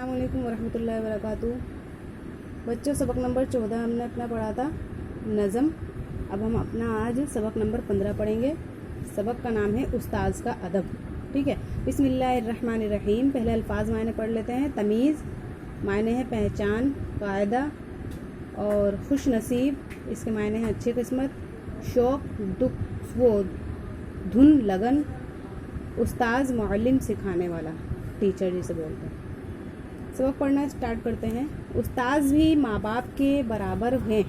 अस्सलाम वालेकुम वरहमतुल्लाहि वबरकातुहू। बच्चों, सबक नंबर 14 हमने अपना पढ़ा था नज़म। अब हम अपना आज सबक नंबर 15 पढ़ेंगे। सबक का नाम है उस्ताज़ का अदब। ठीक है, बिस्मिल्लाहिर्रहमानिर्रहीम। पहले अल्फाज मायने पढ़ लेते हैं। तमीज़ मायने है पहचान, कायदा और खुश नसीब, इसके मायने हैं अच्छी किस्मत। शौक़, दुख, वो धुन, लगन। उस्ताज़ मुअल्लिम सिखाने वाला, टीचर जिसे बोलते हैं। सबक पढ़ना स्टार्ट करते हैं। उस्ताज़ भी माँ बाप के बराबर हैं।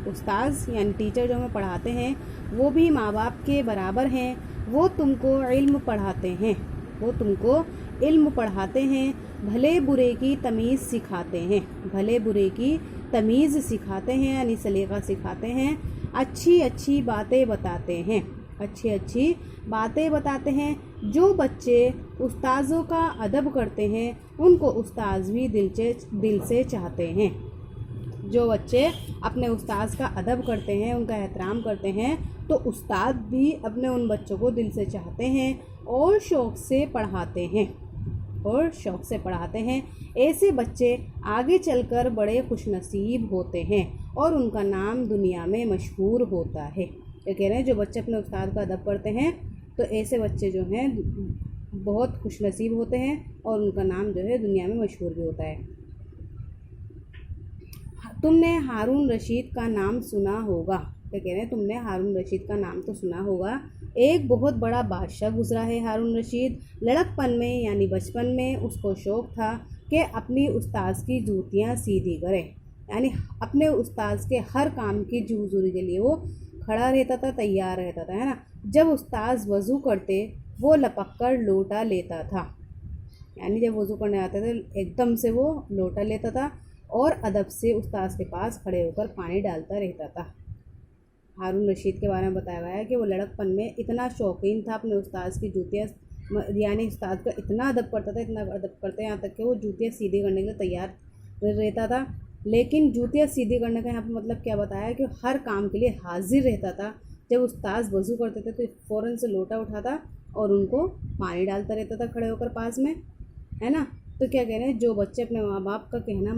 उस्ताज़ यानी टीचर जो हमें पढ़ाते हैं वो भी माँ बाप के बराबर हैं। वो तुमको इल्म पढ़ाते हैं, वो तुमको इल्म पढ़ाते हैं। भले बुरे की तमीज़ सिखाते हैं, भले बुरे की तमीज़ सिखाते हैं यानी सलीक़ा सिखाते हैं। अच्छी अच्छी बातें बताते हैं, अच्छी अच्छी बातें बताते हैं। जो बच्चे उस्ताज़ों का अदब करते हैं उनको उस्ताज़ भी दिल से चाहते हैं। जो बच्चे अपने उस्ताज़ का अदब करते हैं, उनका एहतराम करते हैं, तो उस्ताद भी अपने उन बच्चों को दिल से चाहते हैं और शौक़ से पढ़ाते हैं, और शौक़ से पढ़ाते हैं। ऐसे बच्चे आगे चलकर बड़े खुशनसीब होते हैं और उनका नाम दुनिया में मशहूर होता है। ये कह रहे हैं जो बच्चे अपने उस्ताद का अदब करते हैं तो ऐसे बच्चे जो हैं बहुत खुशनसीब होते हैं और उनका नाम जो है दुनिया में मशहूर भी होता है। तुमने हारून रशीद का नाम सुना होगा। क्या कह रहे हैं, तुमने हारून रशीद का नाम तो सुना होगा। एक बहुत बड़ा बादशाह गुजरा है हारून रशीद। लड़कपन में यानी बचपन में उसको शौक़ था कि अपनी उस्ताद की जूतियाँ सीधी करे, यानी अपने उस्ताद के हर काम की जूजूरी के लिए वो खड़ा रहता था, तैयार रहता था, है ना। जब उस्ताद वज़ू करते वो लपक कर लोटा लेता था, यानी जब वज़ू करने आते थे एकदम से वो लोटा लेता था और अदब से उस्ताद के पास खड़े होकर पानी डालता रहता था। हारून रशीद के बारे में बताया गया है कि वो लड़कपन में इतना शौकीन था अपने उस्ताद की जूतियाँ, यानी उस्ताद का इतना अदब करता था, इतना अदब करते यहाँ तक कि वो जूतियाँ सीधी करने के लिए तैयार रहता था। लेकिन जूतियाँ सीधी करने का यहाँ पर मतलब क्या बताया कि हर काम के लिए हाजिर रहता था। जब उस्ताद वज़ू करते थे तो फ़ौरन से लोटा उठाता और उनको पानी डालता रहता था खड़े होकर पास में, है ना। तो क्या कह रहे हैं, जो बच्चे अपने माँ बाप का कहना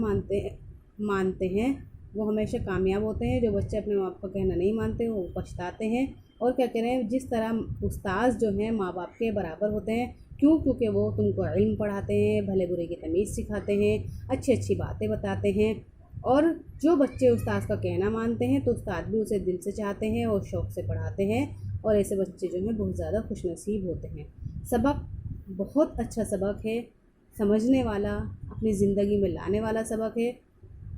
मानते हैं वो हमेशा कामयाब होते हैं। जो बच्चे अपने माँ बाप का कहना नहीं मानते वो पछताते हैं। और क्या कह रहे हैं, जिस तरह उस्ताद जो हैं माँ बाप के बराबर होते हैं। क्यों? क्योंकि वो तुमको इल्म पढ़ाते हैं, भले बुरे की तमीज़ सिखाते हैं, अच्छी अच्छी बातें बताते हैं। और जो बच्चे उस्ताद का कहना मानते हैं तो उस्ताद भी उसे दिल से चाहते हैं और शौक़ से पढ़ाते हैं, और ऐसे बच्चे जो हैं बहुत ज़्यादा खुशनसीब होते हैं। सबक बहुत अच्छा सबक है, समझने वाला, अपनी ज़िंदगी में लाने वाला सबक है।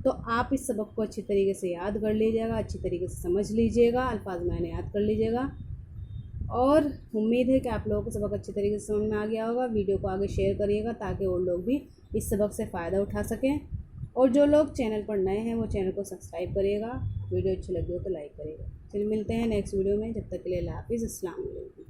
तो आप इस सबक को अच्छी तरीके से याद कर लीजिएगा, अच्छी तरीके से समझ लीजिएगा, अल्फाज मैंने याद कर लीजिएगा। और उम्मीद है कि आप लोगों को सबक अच्छी तरीके से समझ में आ गया होगा। वीडियो को आगे शेयर करिएगा ताकि और लोग भी इस सबक से फ़ायदा उठा सकें। और जो लोग चैनल पर नए हैं वो चैनल को सब्सक्राइब करिएगा। वीडियो अच्छी लगी हो तो लाइक करिएगा। चलिए मिलते हैं नेक्स्ट वीडियो में, जब तक के लिए अल्लाह हाफ़िज़, अस्सलाम वालेकुम।